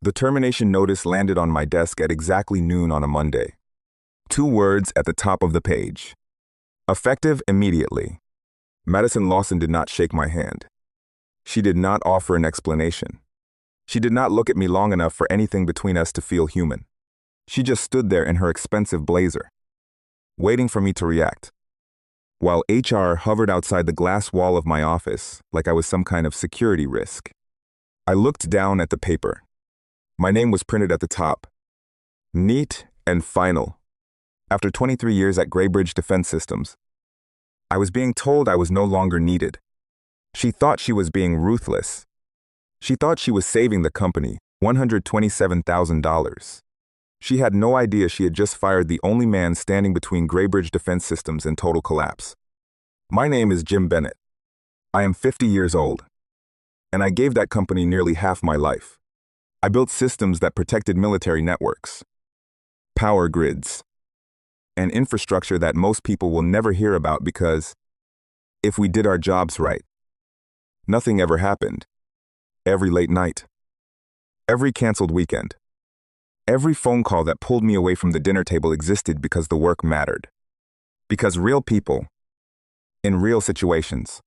The termination notice landed on my desk at exactly noon on a Monday. 2 words at the top of the page. Effective immediately. Madison Lawson did not shake my hand. She did not offer an explanation. She did not look at me long enough for anything between us to feel human. She just stood there in her expensive blazer, waiting for me to react, while HR hovered outside the glass wall of my office like I was some kind of security risk. I looked down at the paper. My name was printed at the top. Neat and final. After 23 years at Graybridge Defense Systems, I was being told I was no longer needed. She thought she was being ruthless. She thought she was saving the company $127,000. She had no idea she had just fired the only man standing between Graybridge Defense Systems and total collapse. My name is Jim Bennett. I am 50 years old, and I gave that company nearly half my life. I built systems that protected military networks, power grids, and infrastructure that most people will never hear about because, if we did our jobs right, nothing ever happened. Every late night, every canceled weekend, every phone call that pulled me away from the dinner table existed because the work mattered. Because real people, in real situations,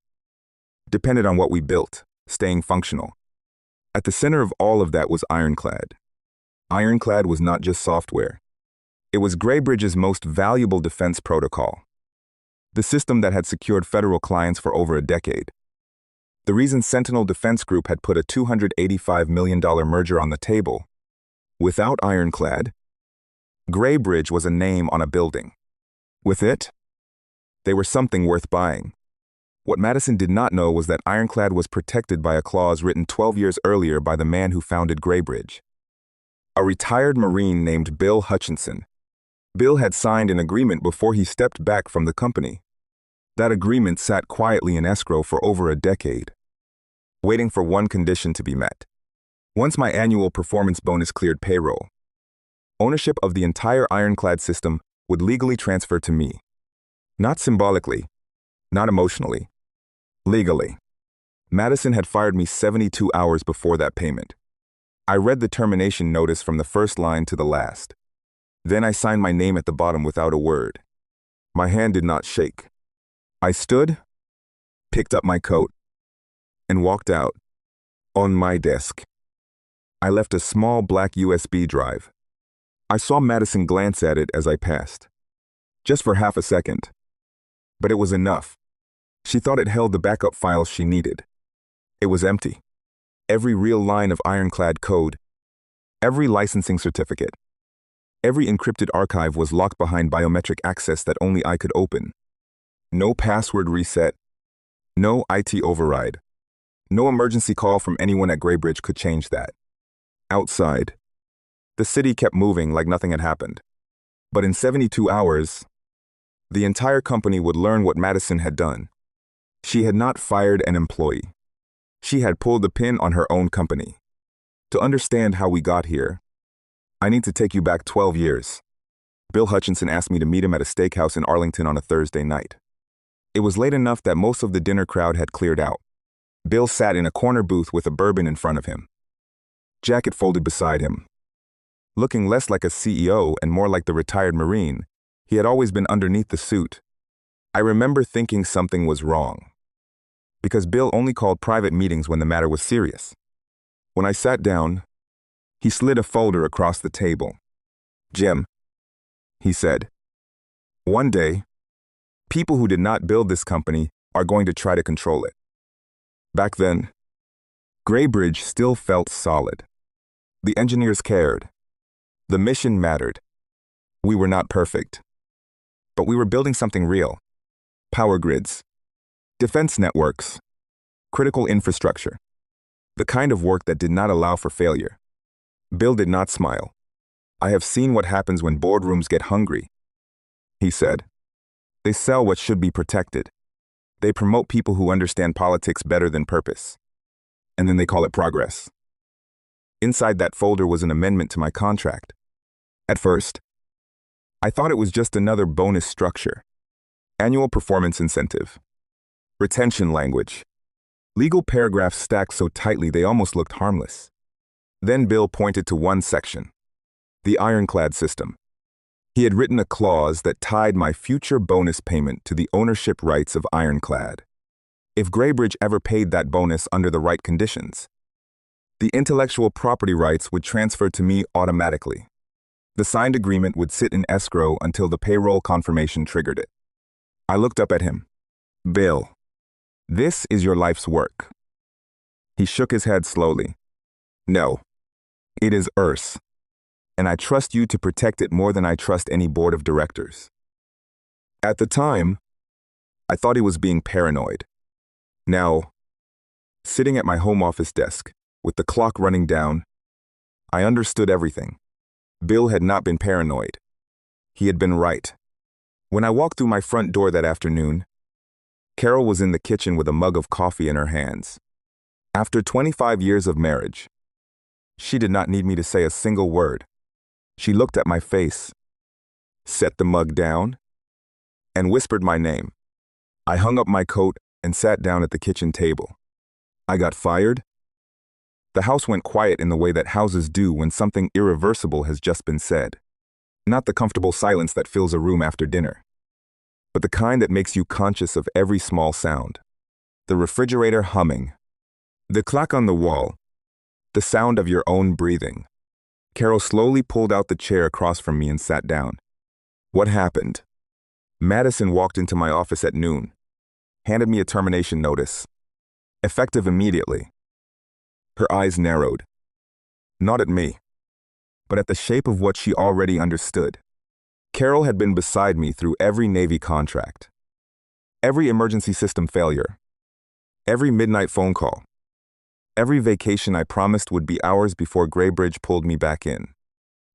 depended on what we built, staying functional. At the center of all of that was Ironclad. Ironclad was not just software. It was Graybridge's most valuable defense protocol, the system that had secured federal clients for over a decade. The reason Sentinel Defense Group had put a $285 million merger on the table. Without Ironclad, Graybridge was a name on a building. With it, they were something worth buying. What Madison did not know was that Ironclad was protected by a clause written 12 years earlier by the man who founded Graybridge, a retired Marine named Bill Hutchinson. Bill had signed an agreement before he stepped back from the company. That agreement sat quietly in escrow for over a decade, waiting for one condition to be met. Once my annual performance bonus cleared payroll, ownership of the entire Ironclad system would legally transfer to me. Not symbolically, not emotionally, legally. Madison had fired me 72 hours before that payment. I read the termination notice from the first line to the last. Then I signed my name at the bottom without a word. My hand did not shake. I stood, picked up my coat, and walked out. On my desk, I left a small black USB drive. I saw Madison glance at it as I passed, just for half a second. But it was enough. She thought it held the backup files she needed. It was empty. Every real line of Ironclad code, every licensing certificate, every encrypted archive was locked behind biometric access that only I could open. No password reset, no IT override, no emergency call from anyone at Graybridge could change that. Outside, the city kept moving like nothing had happened. But in 72 hours, the entire company would learn what Madison had done. She had not fired an employee. She had pulled the pin on her own company. To understand how we got here, I need to take you back 12 years. Bill Hutchinson asked me to meet him at a steakhouse in Arlington on a Thursday night. It was late enough that most of the dinner crowd had cleared out. Bill sat in a corner booth with a bourbon in front of him, jacket folded beside him. Looking less like a CEO and more like the retired Marine, he had always been underneath the suit. I remember thinking something was wrong, because Bill only called private meetings when the matter was serious. When I sat down, he slid a folder across the table. "Jim," he said, "one day, people who did not build this company are going to try to control it." Back then, Graybridge still felt solid. The engineers cared. The mission mattered. We were not perfect, but we were building something real. Power grids, defense networks, critical infrastructure. The kind of work that did not allow for failure. Bill did not smile. "I have seen what happens when boardrooms get hungry," he said. "They sell what should be protected. They promote people who understand politics better than purpose. And then they call it progress." Inside that folder was an amendment to my contract. At first, I thought it was just another bonus structure. Annual performance incentive. Retention language. Legal paragraphs stacked so tightly they almost looked harmless. Then Bill pointed to one section, the ironclad system. He had written a clause that tied my future bonus payment to the ownership rights of Ironclad. If Graybridge ever paid that bonus under the right conditions, the intellectual property rights would transfer to me automatically. The signed agreement would sit in escrow until the payroll confirmation triggered it. I looked up at him. Bill, this is your life's work. He shook his head slowly. No, it is Earth's, and I trust you to protect it more than I trust any board of directors. At the time, I thought he was being paranoid. Now, sitting at my home office desk, with the clock running down, I understood everything. Bill had not been paranoid. He had been right. When I walked through my front door that afternoon, Carol was in the kitchen with a mug of coffee in her hands. After 25 years of marriage, she did not need me to say a single word. She looked at my face, set the mug down, and whispered my name. I hung up my coat and sat down at the kitchen table. I got fired. The house went quiet in the way that houses do when something irreversible has just been said. Not the comfortable silence that fills a room after dinner, but the kind that makes you conscious of every small sound. The refrigerator humming, the clock on the wall, the sound of your own breathing. Carol slowly pulled out the chair across from me and sat down. What happened? Madison walked into my office at noon, handed me a termination notice, effective immediately. Her eyes narrowed, not at me, but at the shape of what she already understood. Carol had been beside me through every Navy contract, every emergency system failure, every midnight phone call, every vacation I promised would be hours before Graybridge pulled me back in.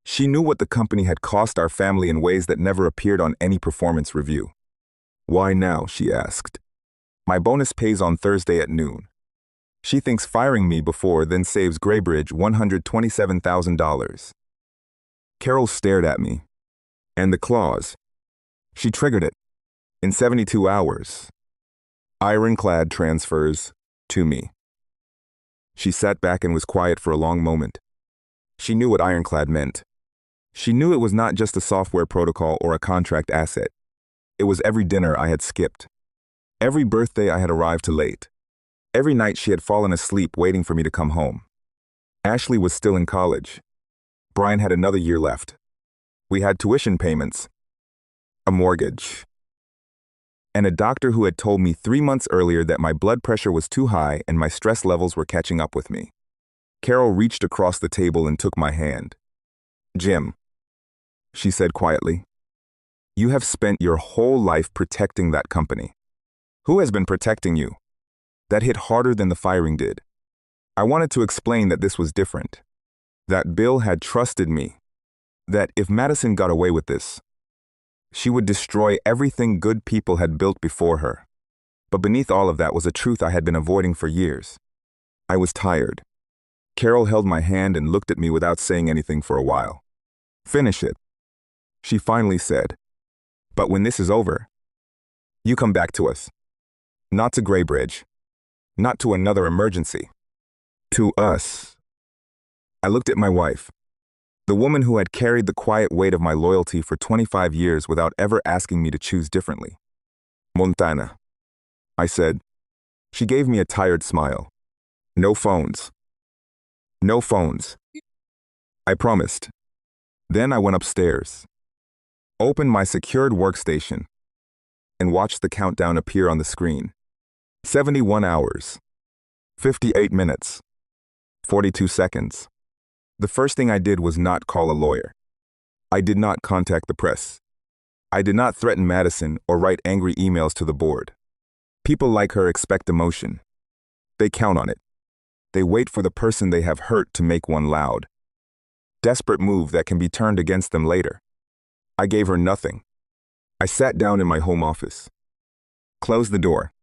She knew what the company had cost our family in ways that never appeared on any performance review. Why now, she asked. My bonus pays on Thursday at noon. She thinks firing me before then saves Graybridge $127,000. Carol stared at me. And the clause. She triggered it. In 72 hours. Ironclad transfers to me. She sat back and was quiet for a long moment. She knew what Ironclad meant. She knew it was not just a software protocol or a contract asset. It was every dinner I had skipped. Every birthday I had arrived too late. Every night she had fallen asleep waiting for me to come home. Ashley was still in college. Brian had another year left. We had tuition payments, a mortgage, and a doctor who had told me 3 months earlier that my blood pressure was too high and my stress levels were catching up with me. Carol reached across the table and took my hand. Jim, she said quietly, you have spent your whole life protecting that company. Who has been protecting you? That hit harder than the firing did. I wanted to explain that this was different. That Bill had trusted me. That if Madison got away with this, she would destroy everything good people had built before her. But beneath all of that was a truth I had been avoiding for years. I was tired. Carol held my hand and looked at me without saying anything for a while. Finish it, she finally said. But when this is over, you come back to us. Not to Graybridge. Not to another emergency. To us. I looked at my wife, the woman who had carried the quiet weight of my loyalty for 25 years without ever asking me to choose differently. Montana, I said. She gave me a tired smile. No phones. No phones. I promised. Then I went upstairs, opened my secured workstation, and watched the countdown appear on the screen. 71 hours, 58 minutes, 42 seconds. The first thing I did was not call a lawyer. I did not contact the press. I did not threaten Madison or write angry emails to the board. People like her expect emotion. They count on it. They wait for the person they have hurt to make one loud. Desperate move that can be turned against them later. I gave her nothing. I sat down in my home office, closed the door,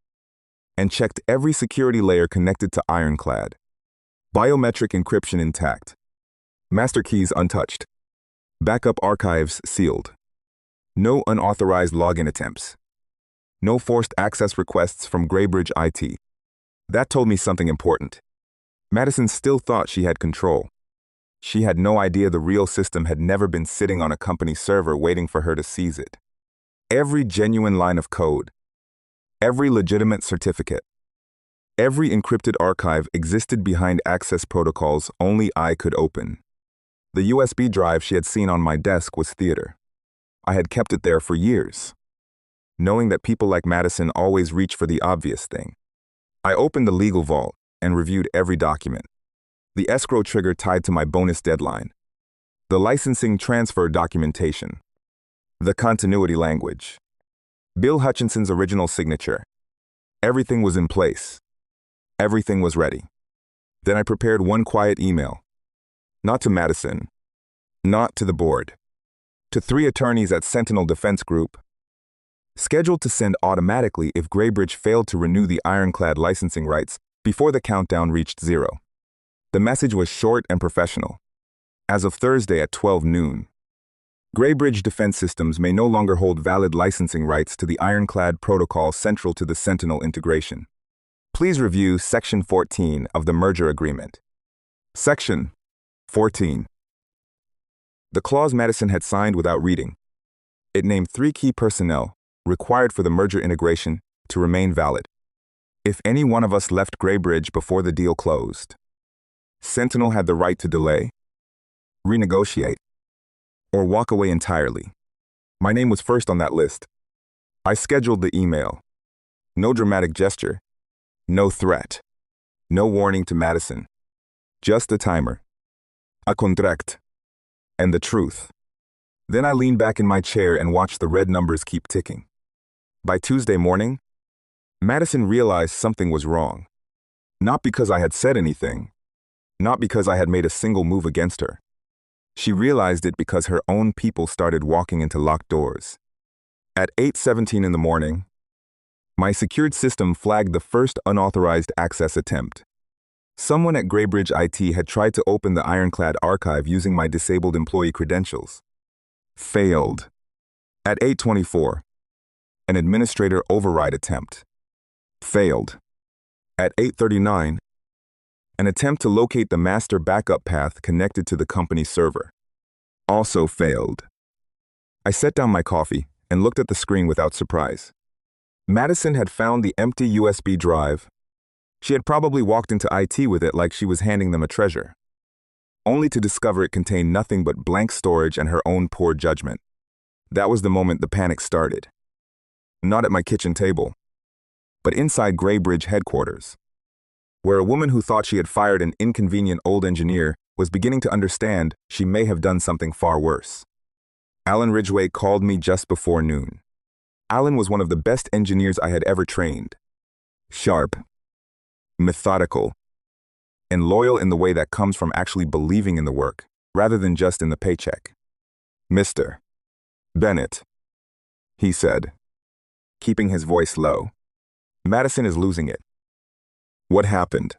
and checked every security layer connected to Ironclad. Biometric encryption intact. Master keys untouched. Backup archives sealed. No unauthorized login attempts. No forced access requests from Graybridge IT. That told me something important. Madison still thought she had control. She had no idea the real system had never been sitting on a company server waiting for her to seize it. Every genuine line of code, every legitimate certificate, every encrypted archive existed behind access protocols only I could open. The USB drive she had seen on my desk was theater. I had kept it there for years, knowing that people like Madison always reach for the obvious thing. I opened the legal vault and reviewed every document. The escrow trigger tied to my bonus deadline, the licensing transfer documentation, the continuity language, Bill Hutchinson's original signature. Everything was in place. Everything was ready. Then I prepared one quiet email. Not to Madison, not to the board, to 3 attorneys at Sentinel Defense Group, scheduled to send automatically if Graybridge failed to renew the ironclad licensing rights before the countdown reached 0. The message was short and professional. As of Thursday at 12 noon, Graybridge Defense Systems may no longer hold valid licensing rights to the ironclad protocol central to the Sentinel integration. Please review Section 14 of the merger agreement. Section 14. The clause Madison had signed without reading. It named 3 key personnel required for the merger integration to remain valid. If any one of us left Graybridge before the deal closed, Sentinel had the right to delay, renegotiate, or walk away entirely. My name was first on that list. I scheduled the email. No dramatic gesture, no threat, no warning to Madison. Just a timer, a contract, and the truth. Then I leaned back in my chair and watched the red numbers keep ticking. By Tuesday morning, Madison realized something was wrong. Not because I had said anything, not because I had made a single move against her. She realized it because her own people started walking into locked doors. At 8:17 in the morning, my secured system flagged the first unauthorized access attempt. Someone at Graybridge IT had tried to open the ironclad archive using my disabled employee credentials. Failed. At 8:24, an administrator override attempt. Failed. At 8:39, an attempt to locate the master backup path connected to the company server. Also failed. I set down my coffee and looked at the screen without surprise. Madison had found the empty USB drive. She had probably walked into IT with it like she was handing them a treasure, only to discover it contained nothing but blank storage and her own poor judgment. That was the moment the panic started. Not at my kitchen table, but inside Graybridge headquarters, where a woman who thought she had fired an inconvenient old engineer was beginning to understand she may have done something far worse. Alan Ridgway called me just before noon. Alan was one of the best engineers I had ever trained. Sharp, methodical, and loyal in the way that comes from actually believing in the work, rather than just in the paycheck. "Mr. Bennett," he said, keeping his voice low. "Madison is losing it." What happened?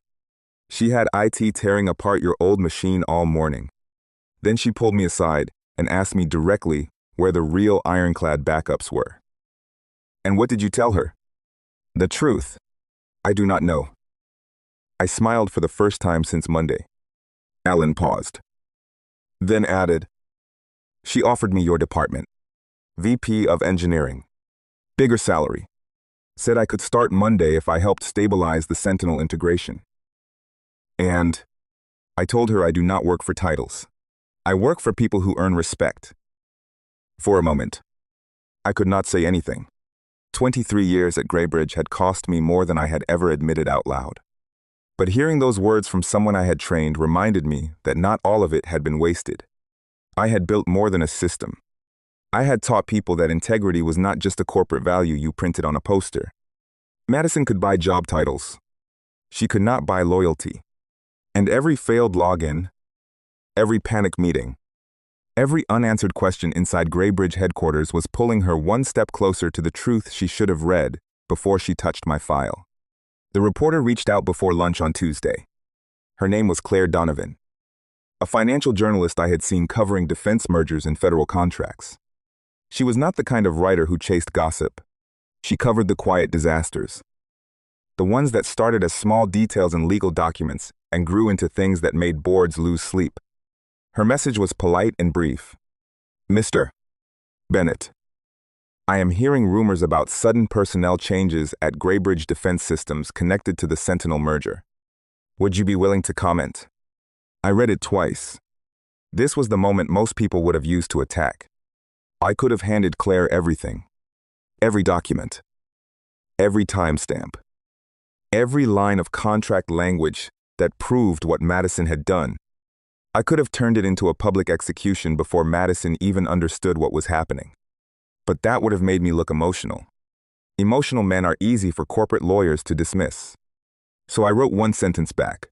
She had IT tearing apart your old machine all morning. Then she pulled me aside and asked me directly where the real ironclad backups were. And what did you tell her? The truth. I do not know. I smiled for the first time since Monday. Alan paused. Then added, "She offered me your department. VP of Engineering. Bigger salary. Said I could start Monday if I helped stabilize the Sentinel integration. And I told her I do not work for titles. I work for people who earn respect." For a moment, I could not say anything. 23 years at Graybridge had cost me more than I had ever admitted out loud. But hearing those words from someone I had trained reminded me that not all of it had been wasted. I had built more than a system. I had taught people that integrity was not just a corporate value you printed on a poster. Madison could buy job titles. She could not buy loyalty. And every failed login, every panic meeting, every unanswered question inside Graybridge headquarters was pulling her one step closer to the truth she should have read before she touched my file. The reporter reached out before lunch on Tuesday. Her name was Claire Donovan, a financial journalist I had seen covering defense mergers and federal contracts. She was not the kind of writer who chased gossip. She covered the quiet disasters, the ones that started as small details in legal documents and grew into things that made boards lose sleep. Her message was polite and brief. Mr. Bennett, I am hearing rumors about sudden personnel changes at Graybridge Defense Systems connected to the Sentinel merger. Would you be willing to comment? I read it twice. This was the moment most people would have used to attack. I could have handed Claire everything. Every document. Every timestamp. Every line of contract language that proved what Madison had done. I could have turned it into a public execution before Madison even understood what was happening. But that would have made me look emotional. Emotional men are easy for corporate lawyers to dismiss. So I wrote one sentence back.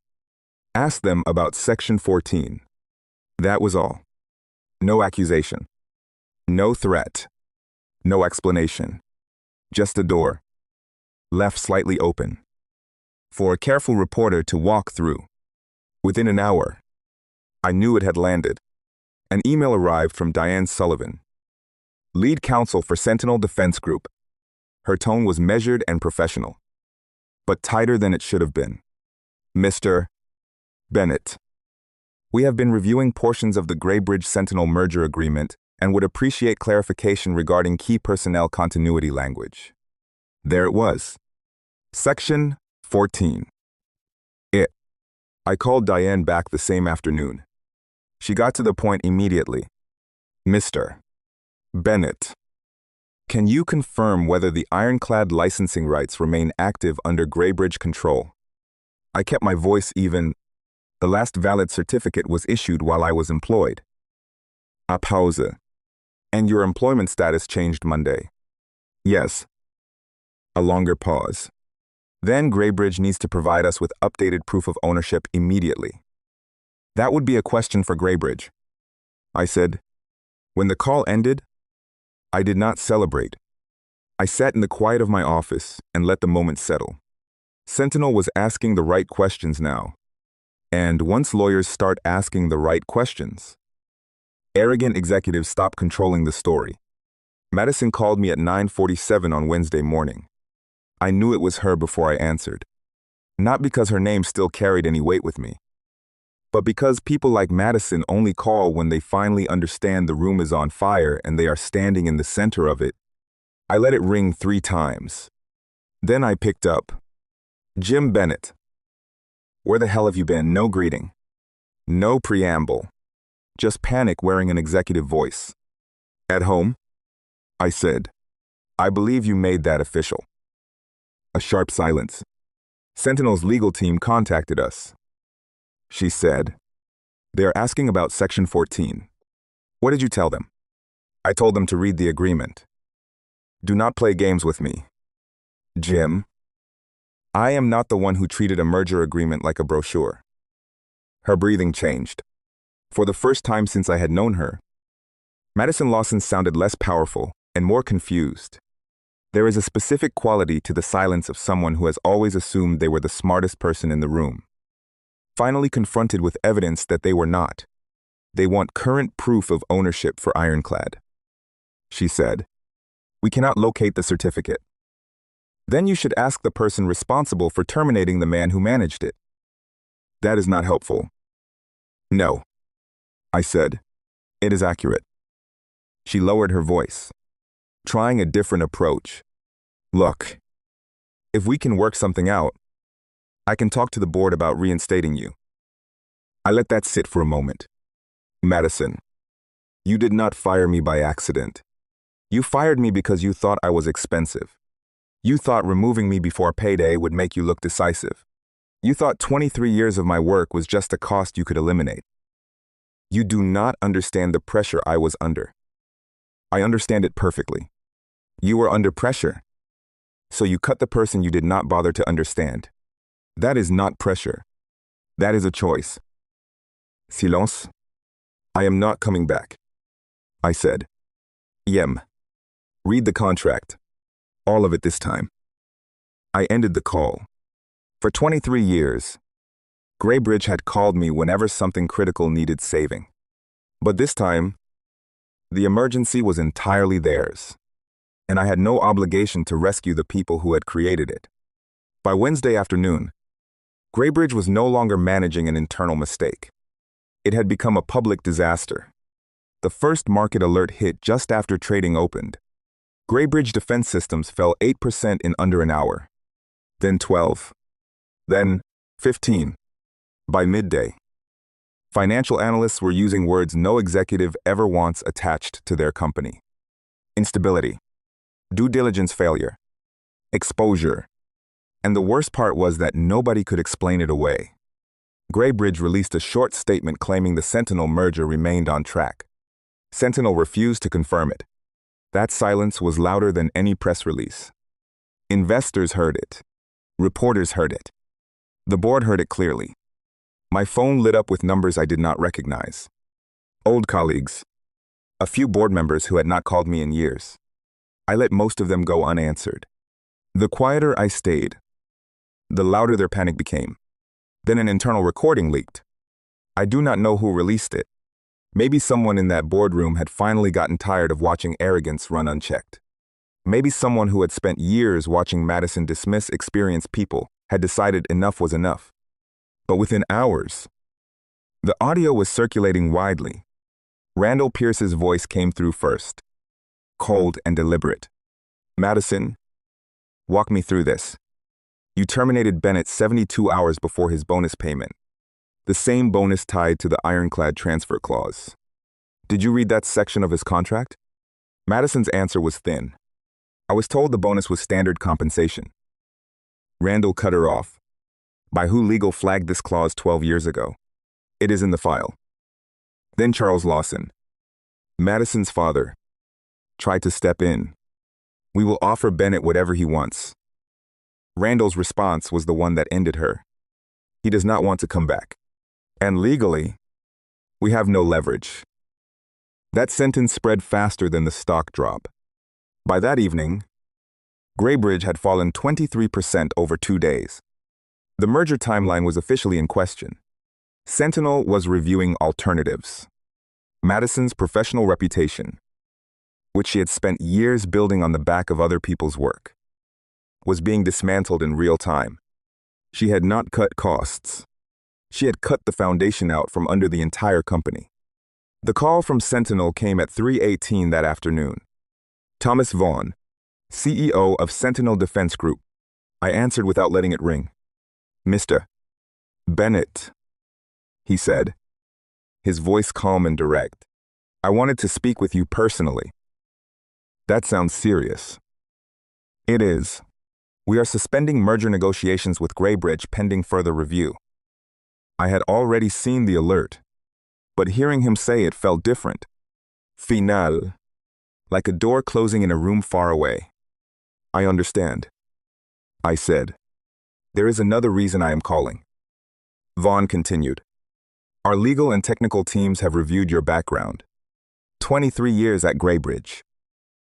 Ask them about Section 14. That was all. No accusation. No threat. No explanation. Just a door. Left slightly open. For a careful reporter to walk through. Within an hour, I knew it had landed. An email arrived from Diane Sullivan, lead counsel for Sentinel Defense Group. Her tone was measured and professional, but tighter than it should have been. Mr. Bennett, we have been reviewing portions of the Graybridge Sentinel merger agreement and would appreciate clarification regarding key personnel continuity language. There it was. Section 14. I called Diane back the same afternoon. She got to the point immediately. Mr. Bennett, can you confirm whether the ironclad licensing rights remain active under Graybridge control? I kept my voice even. The last valid certificate was issued while I was employed. A pause. And your employment status changed Monday? Yes. A longer pause. Then Graybridge needs to provide us with updated proof of ownership immediately. That would be a question for Graybridge, I said. When the call ended, I did not celebrate. I sat in the quiet of my office and let the moment settle. Sentinel was asking the right questions now. And once lawyers start asking the right questions, arrogant executives stop controlling the story. Madison called me at 9:47 on Wednesday morning. I knew it was her before I answered. Not because her name still carried any weight with me, but because people like Madison only call when they finally understand the room is on fire and they are standing in the center of it. I let it ring 3 times. Then I picked up. Jim Bennett. Where the hell have you been? No greeting. No preamble. Just panic wearing an executive voice. At home? I said. I believe you made that official. A sharp silence. Sentinel's legal team contacted us. She said, they are asking about Section 14. What did you tell them? I told them to read the agreement. Do not play games with me. Jim, I am not the one who treated a merger agreement like a brochure. Her breathing changed. For the first time since I had known her, Madison Lawson sounded less powerful and more confused. There is a specific quality to the silence of someone who has always assumed they were the smartest person in the room. Finally confronted with evidence that they were not. They want current proof of ownership for Ironclad. She said, we cannot locate the certificate. Then you should ask the person responsible for terminating the man who managed it. That is not helpful. No, I said. It is accurate. She lowered her voice, trying a different approach. Look, if we can work something out, I can talk to the board about reinstating you. I let that sit for a moment. Madison, you did not fire me by accident. You fired me because you thought I was expensive. You thought removing me before payday would make you look decisive. You thought 23 years of my work was just a cost you could eliminate. You do not understand the pressure I was under. I understand it perfectly. You were under pressure, so you cut the person you did not bother to understand. That is not pressure. That is a choice. Silence. I am not coming back. I said. Yem. Read the contract. All of it this time. I ended the call. For 23 years, Graybridge had called me whenever something critical needed saving. But this time, the emergency was entirely theirs, and I had no obligation to rescue the people who had created it. By Wednesday afternoon, Graybridge was no longer managing an internal mistake. It had become a public disaster. The first market alert hit just after trading opened. Graybridge defense systems fell 8% in under an hour. Then 12. Then 15. By midday, financial analysts were using words no executive ever wants attached to their company. Instability, due diligence failure, exposure. And the worst part was that nobody could explain it away. Graybridge released a short statement claiming the Sentinel merger remained on track. Sentinel refused to confirm it. That silence was louder than any press release. Investors heard it. Reporters heard it. The board heard it clearly. My phone lit up with numbers I did not recognize. Old colleagues. A few board members who had not called me in years. I let most of them go unanswered. The quieter I stayed, the louder their panic became. Then an internal recording leaked. I do not know who released it. Maybe someone in that boardroom had finally gotten tired of watching arrogance run unchecked. Maybe someone who had spent years watching Madison dismiss experienced people had decided enough was enough. But within hours, the audio was circulating widely. Randall Pierce's voice came through first, cold and deliberate. Madison, walk me through this. You terminated Bennett 72 hours before his bonus payment. The same bonus tied to the ironclad transfer clause. Did you read that section of his contract? Madison's answer was thin. I was told the bonus was standard compensation. Randall cut her off. By who legal flagged this clause 12 years ago? It is in the file. Then Charles Lawson, Madison's father, tried to step in. We will offer Bennett whatever he wants. Randall's response was the one that ended her. He does not want to come back. And legally, we have no leverage. That sentence spread faster than the stock drop. By that evening, Graybridge had fallen 23% over 2 days. The merger timeline was officially in question. Sentinel was reviewing alternatives. Madison's professional reputation, which she had spent years building on the back of other people's work, was being dismantled in real time. She had not cut costs. She had cut the foundation out from under the entire company. The call from Sentinel came at 3:18 that afternoon. Thomas Vaughn, CEO of Sentinel Defense Group. I answered without letting it ring. Mr. Bennett, he said, his voice calm and direct. I wanted to speak with you personally. That sounds serious. It is. We are suspending merger negotiations with Graybridge pending further review. I had already seen the alert, but hearing him say it felt different. Final. Like a door closing in a room far away. I understand, I said. There is another reason I am calling. Vaughn continued. Our legal and technical teams have reviewed your background. 23 years at Graybridge.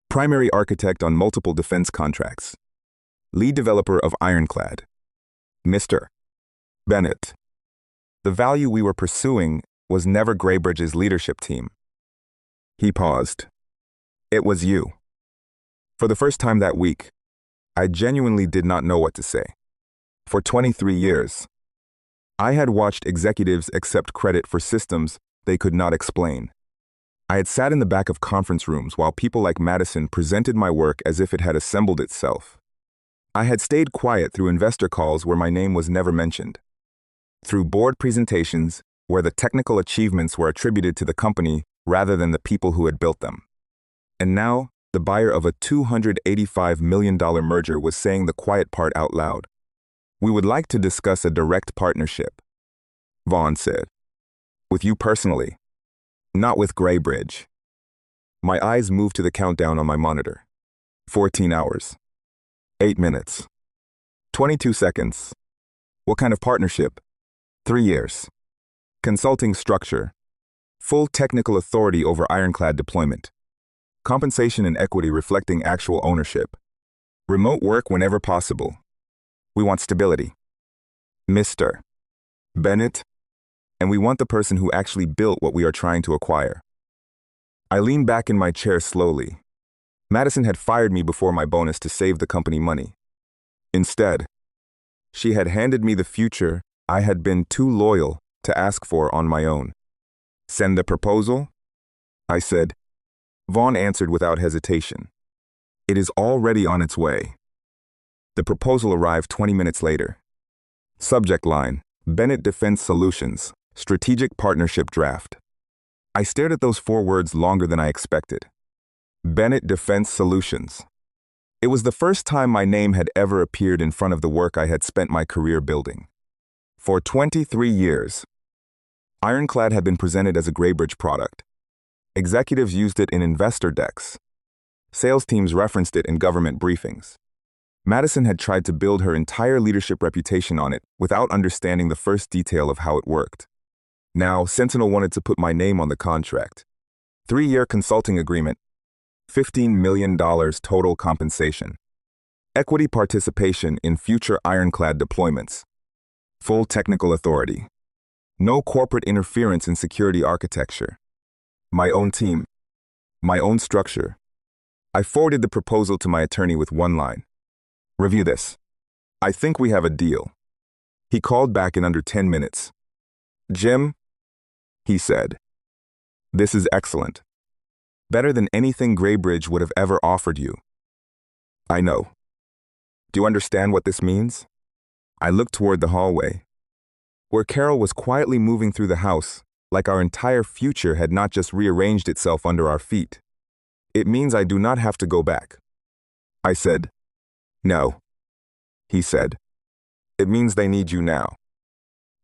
Primary architect on multiple defense contracts. Lead developer of Ironclad. Mr. Bennett. The value we were pursuing was never Graybridge's leadership team. He paused. It was you. For the first time that week, I genuinely did not know what to say. For 23 years, I had watched executives accept credit for systems they could not explain. I had sat in the back of conference rooms while people like Madison presented my work as if it had assembled itself. I had stayed quiet through investor calls where my name was never mentioned. Through board presentations where the technical achievements were attributed to the company rather than the people who had built them. And now, the buyer of a $285 million merger was saying the quiet part out loud. We would like to discuss a direct partnership, Vaughn said. With you personally, not with Graybridge. My eyes moved to the countdown on my monitor. 14 hours. 8 minutes. 22 seconds. What kind of partnership? 3 years. Consulting structure. Full technical authority over Ironclad deployment. Compensation and equity reflecting actual ownership. Remote work whenever possible. We want stability. Mr. Bennett, and we want the person who actually built what we are trying to acquire. I leaned back in my chair slowly. Madison had fired me before my bonus to save the company money. Instead, she had handed me the future I had been too loyal to ask for on my own. Send the proposal? I said. Vaughn answered without hesitation. It is already on its way. The proposal arrived 20 minutes later. Subject line, Bennett Defense Solutions, Strategic Partnership Draft. I stared at those 4 words longer than I expected. Bennett Defense Solutions. It was the first time my name had ever appeared in front of the work I had spent my career building. For 23 years, Ironclad had been presented as a Graybridge product. Executives used it in investor decks. Sales teams referenced it in government briefings. Madison had tried to build her entire leadership reputation on it without understanding the first detail of how it worked. Now, Sentinel wanted to put my name on the contract. 3-year consulting agreement, $15 million total compensation. Equity participation in future Ironclad deployments. Full technical authority. No corporate interference in security architecture. My own team. My own structure. I forwarded the proposal to my attorney with one line. Review this. I think we have a deal. He called back in under 10 minutes. Jim, he said, this is excellent. Better than anything Graybridge would have ever offered you. I know. Do you understand what this means? I looked toward the hallway, where Carol was quietly moving through the house, like our entire future had not just rearranged itself under our feet. It means I do not have to go back. I said. No. He said. It means they need you now.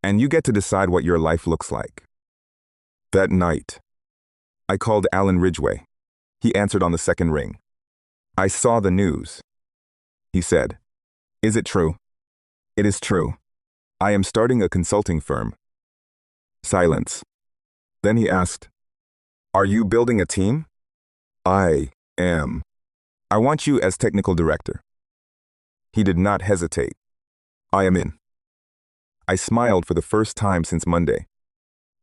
And you get to decide what your life looks like. That night, I called Alan Ridgway. He answered on the second ring. I saw the news. He said. Is it true? It is true. I am starting a consulting firm. Silence. Then he asked, are you building a team? I am. I want you as technical director. He did not hesitate. I am in. I smiled for the first time since Monday.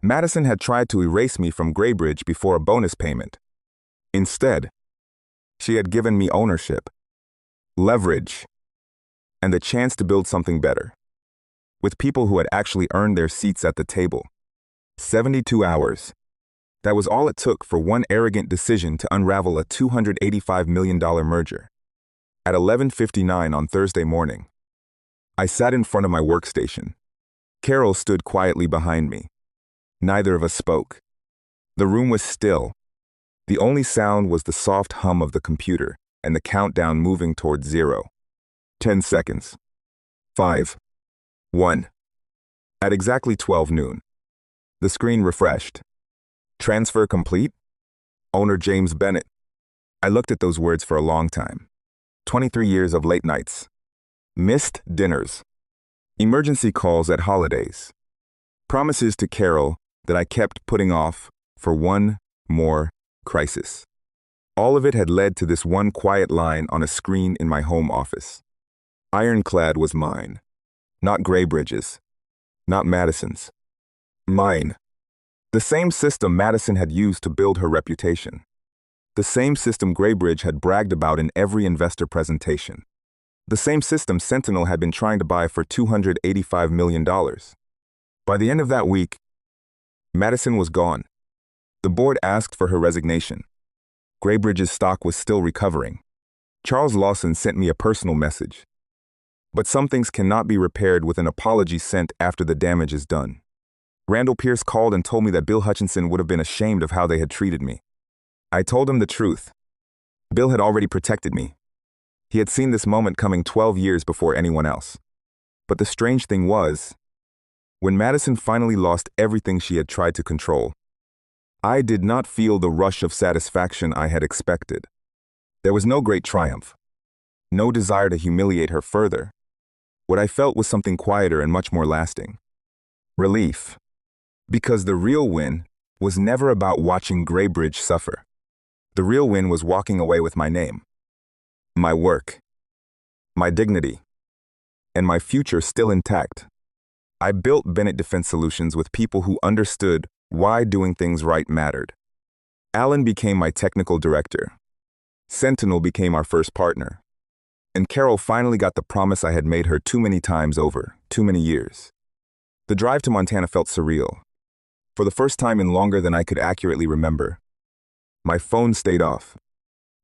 Madison had tried to erase me from Graybridge before a bonus payment. Instead, she had given me ownership, leverage, and the chance to build something better, with people who had actually earned their seats at the table. 72 hours. That was all it took for one arrogant decision to unravel a $285 million merger. At 11:59 on Thursday morning, I sat in front of my workstation. Carol stood quietly behind me. Neither of us spoke. The room was still. The only sound was the soft hum of the computer and the countdown moving towards 0. 10 seconds. 5. 1. At exactly 12 noon, the screen refreshed. Transfer complete? Owner James Bennett. I looked at those words for a long time. 23 years of late nights. Missed dinners. Emergency calls at holidays. Promises to Carol that I kept putting off for one more crisis. All of it had led to this one quiet line on a screen in my home office. Ironclad was mine. Not Graybridge's. Not Madison's. Mine. The same system Madison had used to build her reputation. The same system Graybridge had bragged about in every investor presentation. The same system Sentinel had been trying to buy for $285 million. By the end of that week, Madison was gone. The board asked for her resignation. Graybridge's stock was still recovering. Charles Lawson sent me a personal message. But some things cannot be repaired with an apology sent after the damage is done. Randall Pierce called and told me that Bill Hutchinson would have been ashamed of how they had treated me. I told him the truth. Bill had already protected me. He had seen this moment coming 12 years before anyone else. But the strange thing was, when Madison finally lost everything she had tried to control, I did not feel the rush of satisfaction I had expected. There was no great triumph, no desire to humiliate her further. What I felt was something quieter and much more lasting. Relief. Because the real win was never about watching Graybridge suffer. The real win was walking away with my name, my work, my dignity, and my future still intact. I built Bennett Defense Solutions with people who understood why doing things right mattered. Alan became my technical director. Sentinel became our first partner. And Carol finally got the promise I had made her too many times over, too many years. The drive to Montana felt surreal. For the first time in longer than I could accurately remember, my phone stayed off.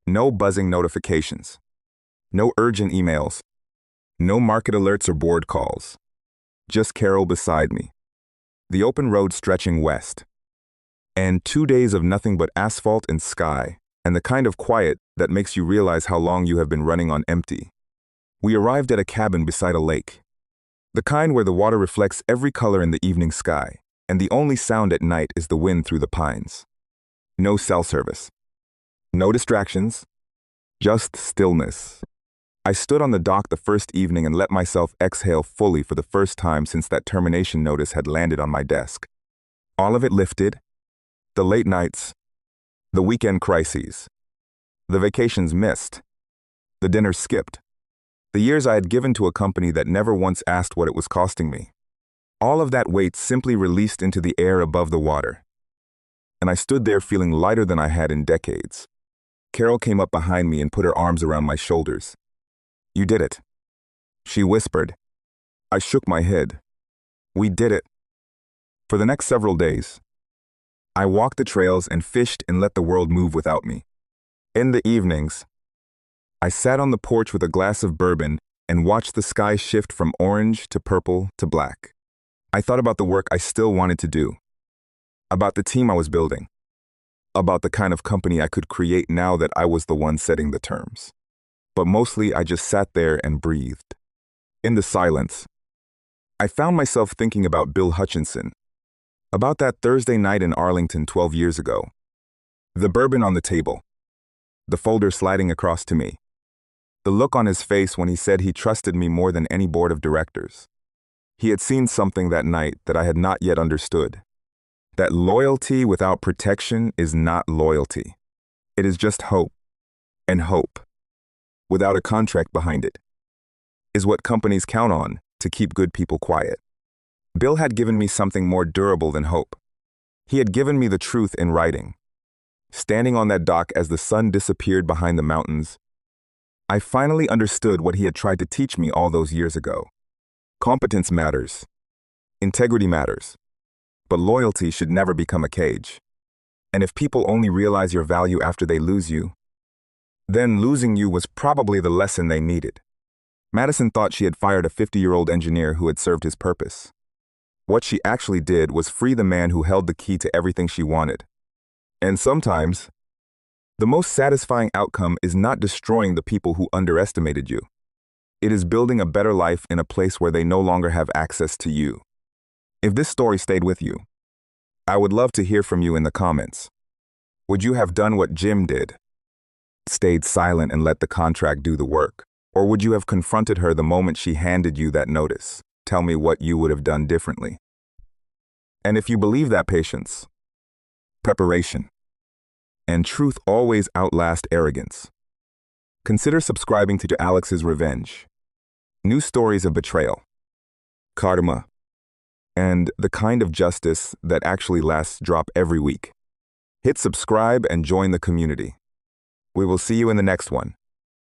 No buzzing notifications. No urgent emails. No market alerts or board calls. Just Carol beside me. The open road stretching west. And 2 days of nothing but asphalt and sky, and the kind of quiet that makes you realize how long you have been running on empty. We arrived at a cabin beside a lake. The kind where the water reflects every color in the evening sky, and the only sound at night is the wind through the pines. No cell service. No distractions. Just stillness. I stood on the dock the first evening and let myself exhale fully for the first time since that termination notice had landed on my desk. All of it lifted. The late nights. The weekend crises. The vacations missed. The dinners skipped. The years I had given to a company that never once asked what it was costing me. All of that weight simply released into the air above the water. And I stood there feeling lighter than I had in decades. Carol came up behind me and put her arms around my shoulders. "You did it," she whispered. I shook my head. We did it. For the next several days, I walked the trails and fished and let the world move without me. In the evenings, I sat on the porch with a glass of bourbon and watched the sky shift from orange to purple to black. I thought about the work I still wanted to do, about the team I was building, about the kind of company I could create now that I was the one setting the terms. But mostly I just sat there and breathed. In the silence, I found myself thinking about Bill Hutchinson, about that Thursday night in Arlington 12 years ago. The bourbon on the table, the folder sliding across to me, the look on his face when he said he trusted me more than any board of directors. He had seen something that night that I had not yet understood. That loyalty without protection is not loyalty. It is just hope. And hope, without a contract behind it, is what companies count on to keep good people quiet. Bill had given me something more durable than hope. He had given me the truth in writing. Standing on that dock as the sun disappeared behind the mountains, I finally understood what he had tried to teach me all those years ago. Competence matters. Integrity matters. But loyalty should never become a cage. And if people only realize your value after they lose you, then losing you was probably the lesson they needed. Madison thought she had fired a 50-year-old engineer who had served his purpose. What she actually did was free the man who held the key to everything she wanted. And sometimes, the most satisfying outcome is not destroying the people who underestimated you. It is building a better life in a place where they no longer have access to you. If this story stayed with you, I would love to hear from you in the comments. Would you have done what Jim did? Stayed silent and let the contract do the work? Or would you have confronted her the moment she handed you that notice? Tell me what you would have done differently. And if you believe that patience, preparation, and truth always outlast arrogance, consider subscribing to Alex's Revenge. New stories of betrayal, karma, and the kind of justice that actually lasts drop every week. Hit subscribe and join the community. We will see you in the next one.